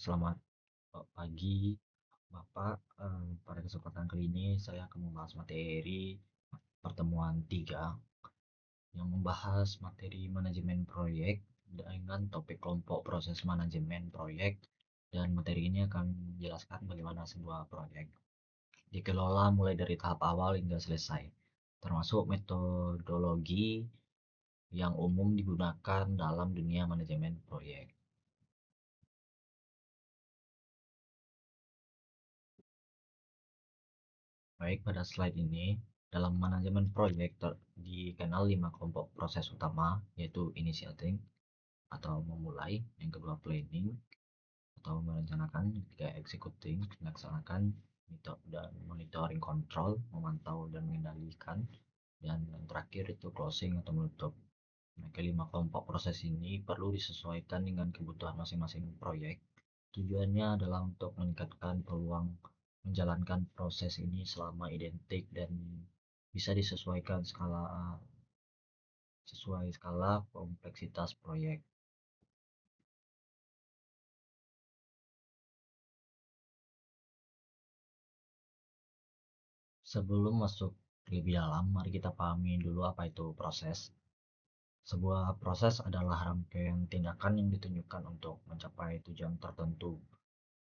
Selamat pagi, Bapak. Pada kesempatan kali ini saya akan membahas materi pertemuan 3 yang membahas materi manajemen proyek dengan topik kelompok proses manajemen proyek, dan materi ini akan menjelaskan bagaimana sebuah proyek dikelola mulai dari tahap awal hingga selesai, termasuk metodologi yang umum digunakan dalam dunia manajemen proyek. Baik, pada slide ini, dalam manajemen proyek dikenal 5 kelompok proses utama, yaitu initiating atau memulai, yang kedua planning atau merencanakan, yang ketiga executing, melaksanakan, dan monitoring control, memantau dan mengendalikan, dan yang terakhir itu closing atau menutup. Nah, kelima kelompok proses ini perlu disesuaikan dengan kebutuhan masing-masing proyek. Tujuannya adalah untuk meningkatkan peluang menjalankan proses ini selama identik dan bisa disesuaikan sesuai skala kompleksitas proyek. Sebelum masuk lebih dalam, mari kita pahami dulu apa itu proses. Sebuah proses adalah rangkaian tindakan yang ditunjukkan untuk mencapai tujuan tertentu.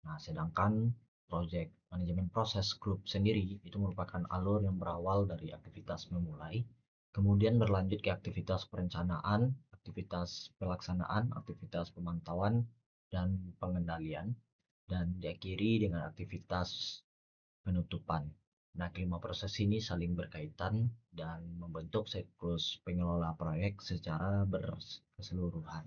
Nah, sedangkan proyek manajemen proses grup sendiri itu merupakan alur yang berawal dari aktivitas memulai, kemudian berlanjut ke aktivitas perencanaan, aktivitas pelaksanaan, aktivitas pemantauan, dan pengendalian, dan diakhiri dengan aktivitas penutupan. Nah, kelima proses ini saling berkaitan dan membentuk siklus pengelola proyek secara berkeseluruhan.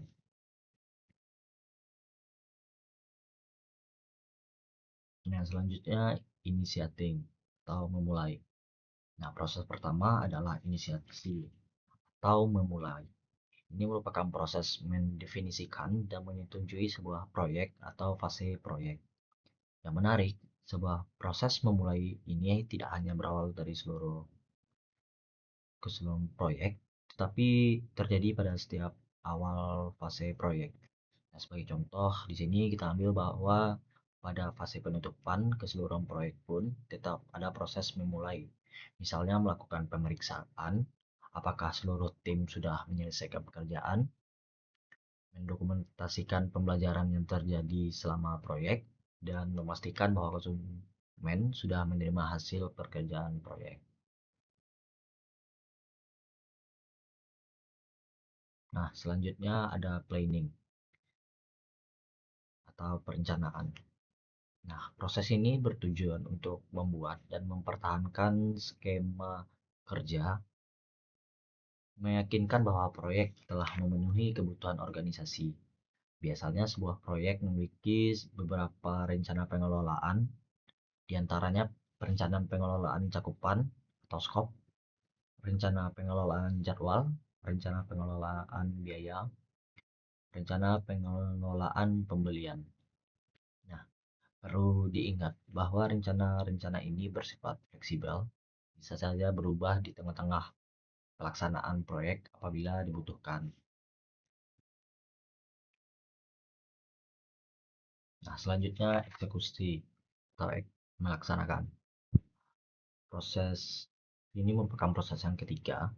Nah, selanjutnya initiating atau memulai. Nah, proses pertama adalah inisiasi atau memulai. Ini merupakan proses mendefinisikan dan menyetujui sebuah proyek atau fase proyek. Yang menarik, sebuah proses memulai ini tidak hanya berawal dari keseluruhan proyek, tetapi terjadi pada setiap awal fase proyek. Nah, sebagai contoh, di sini kita ambil bahwa pada fase penutupan keseluruhan proyek pun tetap ada proses memulai. Misalnya melakukan pemeriksaan, apakah seluruh tim sudah menyelesaikan pekerjaan, mendokumentasikan pembelajaran yang terjadi selama proyek, dan memastikan bahwa konsumen sudah menerima hasil pekerjaan proyek. Nah, selanjutnya ada planning atau perencanaan. Nah, proses ini bertujuan untuk membuat dan mempertahankan skema kerja, meyakinkan bahwa proyek telah memenuhi kebutuhan organisasi. Biasanya sebuah proyek memiliki beberapa rencana pengelolaan, diantaranya perencanaan pengelolaan cakupan atau skop, rencana pengelolaan jadwal, rencana pengelolaan biaya, rencana pengelolaan pembelian. Nah, perlu diingat bahwa rencana-rencana ini bersifat fleksibel, bisa saja berubah di tengah-tengah pelaksanaan proyek apabila dibutuhkan. Nah, selanjutnya eksekusi atau melaksanakan. Proses ini merupakan proses yang ketiga.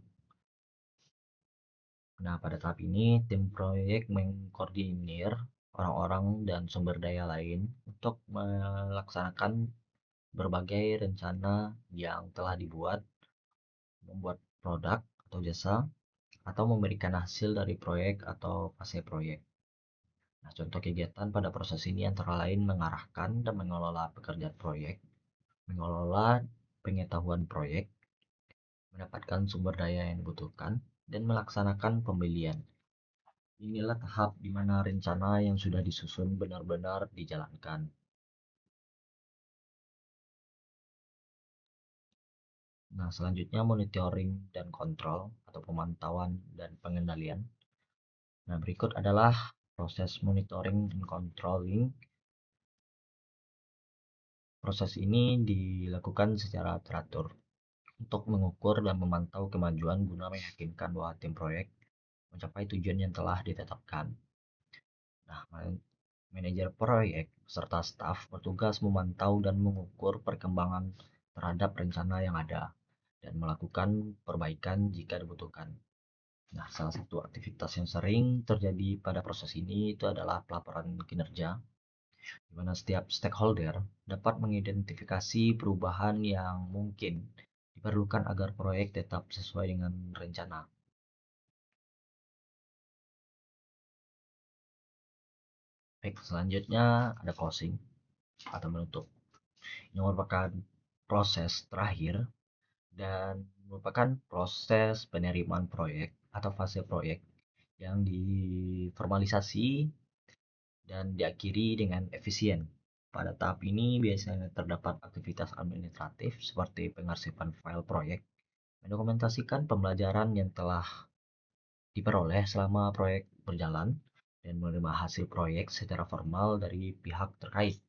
Nah, pada tahap ini tim proyek mengkoordinir orang-orang dan sumber daya lain untuk melaksanakan berbagai rencana yang telah dibuat, membuat produk atau jasa, atau memberikan hasil dari proyek atau fase proyek. Nah, contoh kegiatan pada proses ini antara lain mengarahkan dan mengelola pekerjaan proyek, mengelola pengetahuan proyek, mendapatkan sumber daya yang dibutuhkan, dan melaksanakan pembelian. Inilah tahap di mana rencana yang sudah disusun benar-benar dijalankan. Nah, selanjutnya monitoring dan kontrol atau pemantauan dan pengendalian. Nah, berikut adalah proses monitoring dan controlling. Proses ini dilakukan secara teratur untuk mengukur dan memantau kemajuan guna meyakinkan bahwa tim proyek mencapai tujuan yang telah ditetapkan. Nah, Manajer proyek serta staf bertugas memantau dan mengukur perkembangan terhadap rencana yang ada dan melakukan perbaikan jika dibutuhkan. Nah, salah satu aktivitas yang sering terjadi pada proses ini itu adalah pelaporan kinerja, di mana setiap stakeholder dapat mengidentifikasi perubahan yang mungkin diperlukan agar proyek tetap sesuai dengan rencana. Baik, selanjutnya ada closing atau menutup. Ini merupakan proses terakhir dan merupakan proses penerimaan proyek atau fase proyek yang diformalisasi dan diakhiri dengan efisien. Pada tahap ini biasanya terdapat aktivitas administratif seperti pengarsipan file proyek, mendokumentasikan pembelajaran yang telah diperoleh selama proyek berjalan, dan menerima hasil proyek secara formal dari pihak terkait.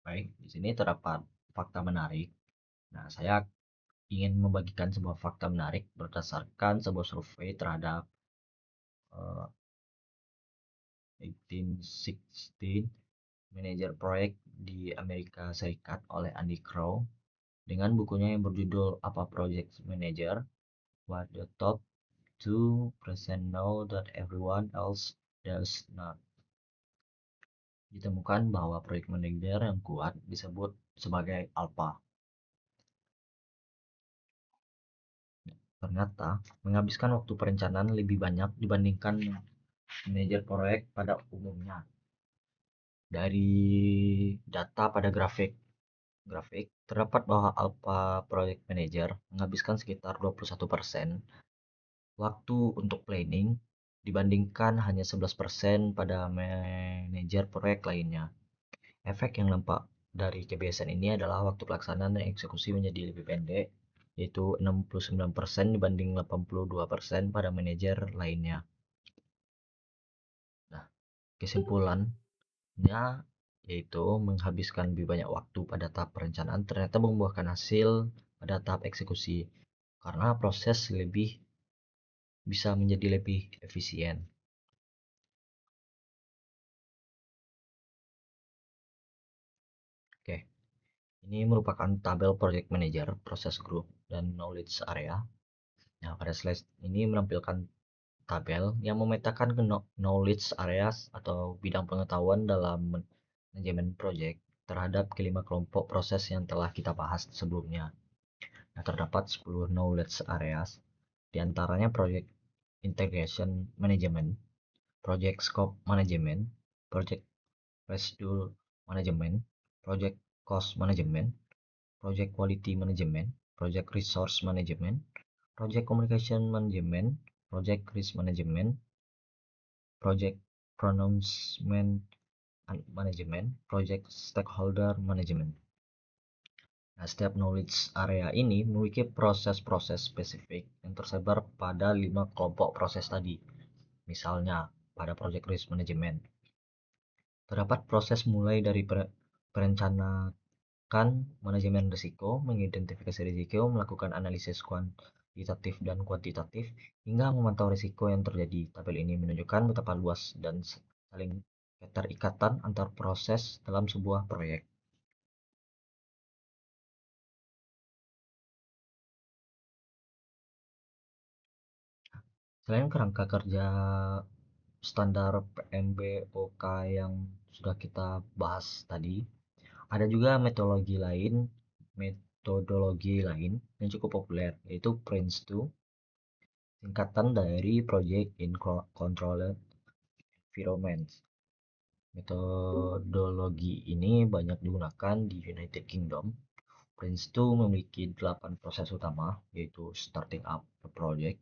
Baik, di sini terdapat fakta menarik. Nah, saya ingin membagikan sebuah fakta menarik berdasarkan sebuah survei terhadap 1816 manajer proyek di Amerika Serikat oleh Andy Crow dengan bukunya yang berjudul Apa Project Manager? What the Top 2% Know That Everyone Else Does Not. Ditemukan bahwa proyek manajer yang kuat disebut sebagai alpha. Ternyata menghabiskan waktu perencanaan lebih banyak dibandingkan manajer proyek pada umumnya. Dari data pada grafik terdapat bahwa Alpha Project Manager menghabiskan sekitar 21% waktu untuk planning dibandingkan hanya 11% pada manajer proyek lainnya. Efek yang nampak dari kebiasaan ini adalah waktu pelaksanaan dan eksekusi menjadi lebih pendek, yaitu 69% dibanding 82% pada manajer lainnya. Nah, kesimpulannya yaitu menghabiskan lebih banyak waktu pada tahap perencanaan ternyata membuahkan hasil pada tahap eksekusi karena proses bisa menjadi lebih efisien. Oke, ini merupakan tabel project manager, proses group, dan knowledge area. Nah, pada slide ini menampilkan tabel yang memetakan knowledge areas atau bidang pengetahuan dalam manajemen project terhadap kelima kelompok proses yang telah kita bahas sebelumnya. Nah, terdapat 10 knowledge areas, diantaranya project integration management, project scope management, project reschedule management, project cost management, project quality management, project resource management, project communication management, project risk management, project pronouncement management, project stakeholder management. Nah, setiap knowledge area ini memiliki proses-proses spesifik yang tersebar pada 5 kelompok proses tadi. Misalnya, pada project risk management, terdapat proses mulai dari perencanaan manajemen risiko, mengidentifikasi risiko, melakukan analisis kuantitatif dan kuantitatif, hingga memantau risiko yang terjadi. Tabel ini menunjukkan betapa luas dan saling keterikatan antar proses dalam sebuah proyek. Selain kerangka kerja standar PMBOK yang sudah kita bahas tadi, ada juga metodologi lain yang cukup populer, yaitu PRINCE2, singkatan dari Project in Controlled Environments. Metodologi ini banyak digunakan di United Kingdom. PRINCE2 memiliki 8 proses utama, yaitu starting up a project,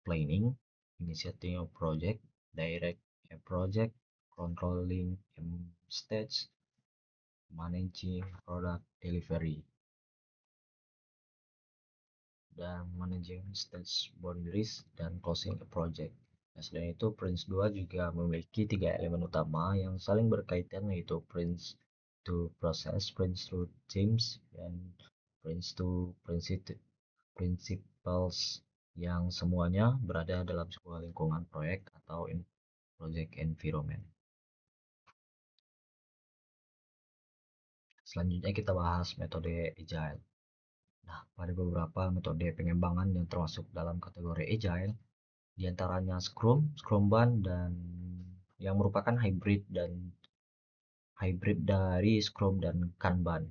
planning, initiating a project, direct a project, controlling a stage, managing product delivery, dan managing stage boundaries dan closing a project. Nah, selain itu, Prince2 juga memiliki 3 elemen utama yang saling berkaitan, yaitu Prince2 Process, Prince2 Teams, dan Prince2 Principles. yang semuanya berada dalam sebuah lingkungan proyek atau project environment. Selanjutnya kita bahas metode Agile. Nah, pada beberapa metode pengembangan yang termasuk dalam kategori Agile, diantaranya Scrum, Scrumban, dan yang merupakan hybrid dari Scrum dan Kanban,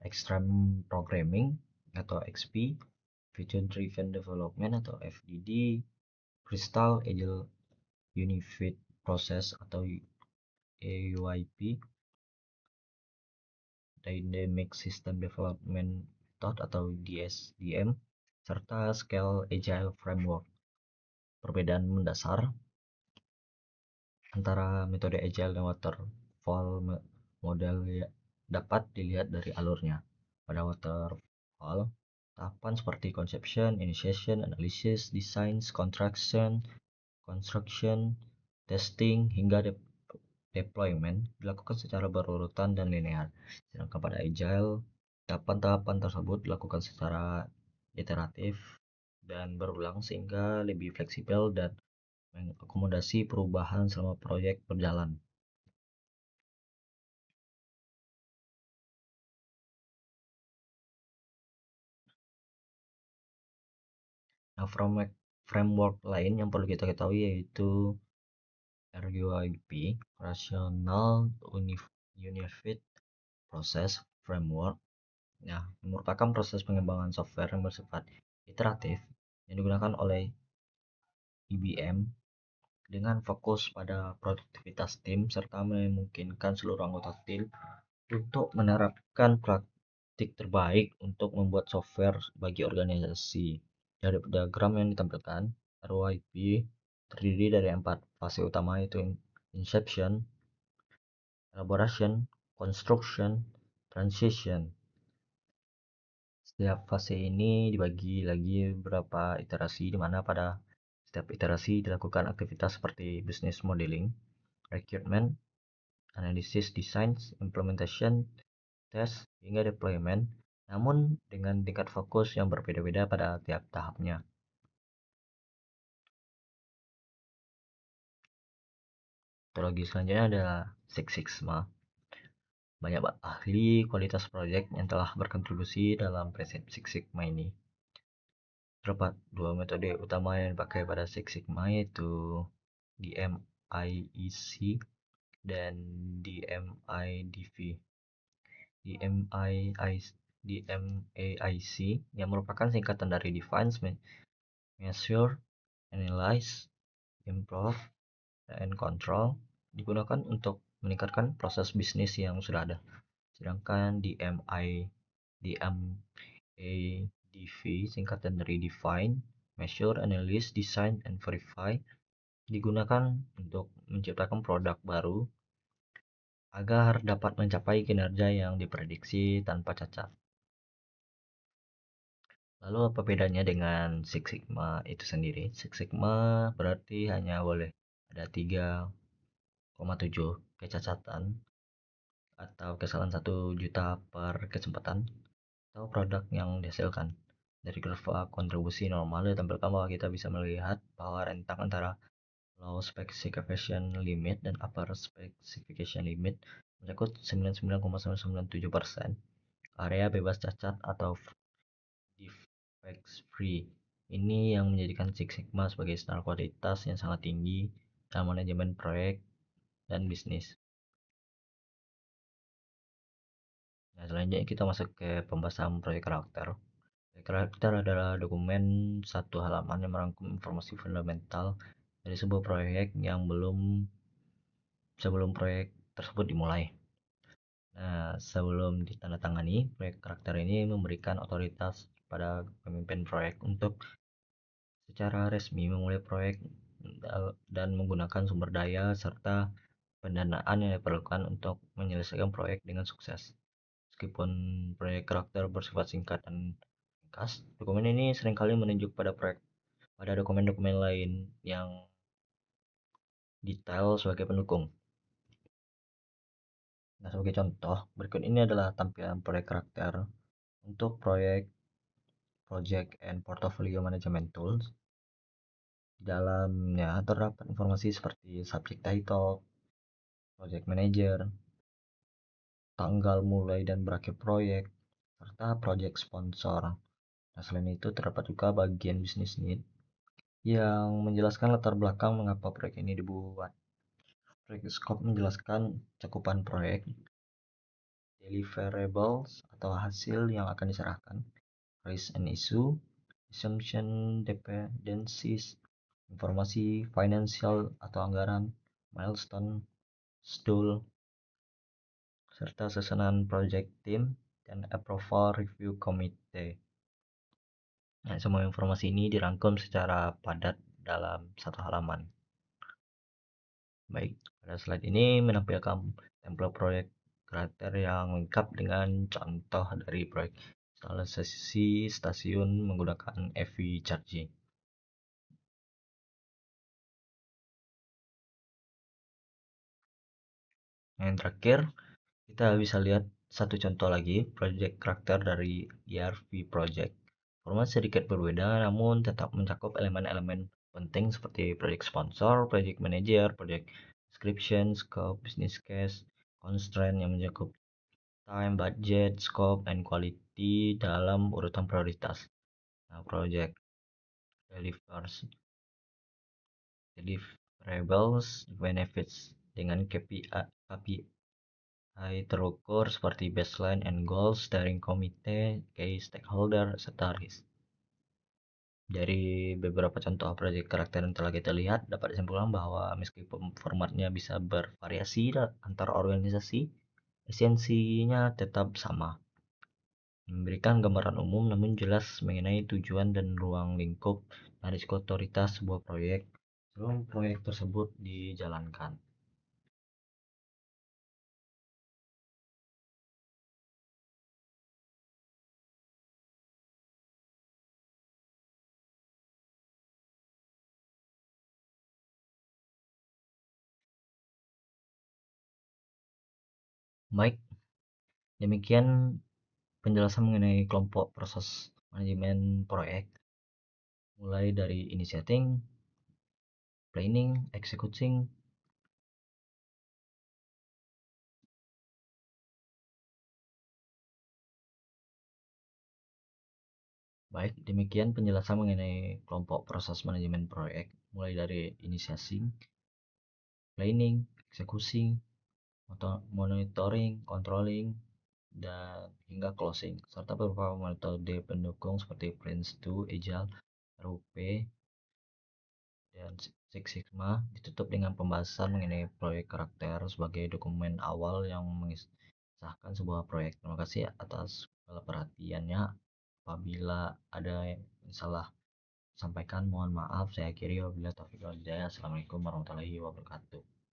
Extreme Programming atau XP, Feature Driven Development atau FDD, Crystal Agile Unified Process atau AUIP, Dynamic System Development Method atau DSDM, serta Scale Agile Framework. Perbedaan mendasar antara metode Agile dan Waterfall model dapat dilihat dari alurnya. Pada Waterfall, tahapan seperti conception, initiation, analysis, design, construction, testing, hingga deployment dilakukan secara berurutan dan linear. Sedangkan pada Agile, tahapan-tahapan tersebut dilakukan secara iteratif dan berulang sehingga lebih fleksibel dan mengakomodasi perubahan selama proyek berjalan. Nah, framework lain yang perlu kita ketahui yaitu RUIP, Rational Unified Process Framework. Nah, merupakan proses pengembangan software yang bersifat iteratif yang digunakan oleh IBM dengan fokus pada produktivitas tim serta memungkinkan seluruh anggota tim untuk menerapkan praktik terbaik untuk membuat software bagi organisasi. Dari diagram yang ditampilkan, RYP terdiri dari 4 fase utama yaitu inception, elaboration, construction, transition. Setiap fase ini dibagi lagi beberapa iterasi di mana pada setiap iterasi dilakukan aktivitas seperti business modeling, recruitment, analysis, design, implementation, test, hingga deployment, namun dengan tingkat fokus yang berbeda-beda pada tiap tahapnya. Metodologi selanjutnya adalah Six Sigma. Banyak ahli kualitas proyek yang telah berkontribusi dalam prinsip Six Sigma ini. Terdapat dua metode utama yang dipakai pada Six Sigma yaitu DMIEC dan DMIDV. DMAIC yang merupakan singkatan dari Define, Measure, Analyze, Improve, dan Control digunakan untuk meningkatkan proses bisnis yang sudah ada. Sedangkan DMADV singkatan dari Define, Measure, Analyze, Design, and Verify digunakan untuk menciptakan produk baru agar dapat mencapai kinerja yang diprediksi tanpa cacat. Lalu apa bedanya dengan Six Sigma itu sendiri? Six Sigma berarti hanya boleh ada 3,7 kecacatan atau kesalahan 1 juta per kesempatan atau produk yang dihasilkan. Dari kurva kontribusi normal ditampilkan bahwa kita bisa melihat bahwa rentang antara low specification limit dan upper specification limit mencakup 99,997%. Area bebas cacat atau defects free. Ini yang menjadikan Six Sigma sebagai standar kualitas yang sangat tinggi dalam manajemen proyek dan bisnis. Nah, selanjutnya kita masuk ke pembahasan proyek karakter. Proyek karakter adalah dokumen satu halaman yang merangkum informasi fundamental dari sebuah proyek yang sebelum proyek tersebut dimulai. Nah, sebelum ditandatangani, proyek karakter ini memberikan otoritas pada pemimpin proyek untuk secara resmi memulai proyek dan menggunakan sumber daya serta pendanaan yang diperlukan untuk menyelesaikan proyek dengan sukses. Meskipun proyek karakter bersifat singkat dan ringkas, dokumen ini seringkali menunjuk pada dokumen-dokumen lain yang detail sebagai pendukung. Nah, sebagai contoh, berikut ini adalah tampilan proyek karakter untuk proyek Project and Portfolio Management Tools. Di dalamnya terdapat informasi seperti subject title, project manager, tanggal mulai dan berakhir proyek, serta project sponsor. Nah, selain itu terdapat juga bagian business need yang menjelaskan latar belakang mengapa proyek ini dibuat. Project scope menjelaskan cakupan proyek, deliverables atau hasil yang akan diserahkan, risk and issue, assumption dependencies, informasi financial atau anggaran, milestone, schedule, serta susunan project team dan approval review committee. Nah, semua informasi ini dirangkum secara padat dalam satu halaman. Baik, pada slide ini menampilkan template proyek karakter yang lengkap dengan contoh dari proyek instalasi stasiun menggunakan EV charging. Yang terakhir, kita bisa lihat satu contoh lagi proyek karakter dari ERV project. Format sedikit berbeda namun tetap mencakup elemen-elemen penting seperti project sponsor, project manager, project description, scope, business case, constraint yang mencakup time, budget, scope, and quality dalam urutan prioritas. Nah, project deliverables, benefits dengan KPI terukur seperti baseline and goals, steering committee, key stakeholder, serta risk. Dari beberapa contoh proyek karakter yang telah kita lihat, dapat disimpulkan bahwa meskipun formatnya bisa bervariasi antar organisasi, esensinya tetap sama. Memberikan gambaran umum namun jelas mengenai tujuan dan ruang lingkup dan risiko otoritas sebuah proyek sebelum proyek tersebut dijalankan. Baik, demikian penjelasan mengenai kelompok proses manajemen proyek, mulai dari initiating, planning, executing. Baik, demikian penjelasan mengenai kelompok proses manajemen proyek, mulai dari inisiasi, planning, eksekusi, monitoring, controlling, dan hingga closing, serta beberapa metode pendukung seperti Prince2, Agile, RUP, dan Six Sigma. Ditutup dengan pembahasan mengenai proyek karakter sebagai dokumen awal yang mengisahkan sebuah proyek. Terima kasih atas perhatiannya. Apabila ada yang salah sampaikan, mohon maaf. Saya akhiri wabillahi taufiq wal hidayah. Assalamualaikum warahmatullahi wabarakatuh.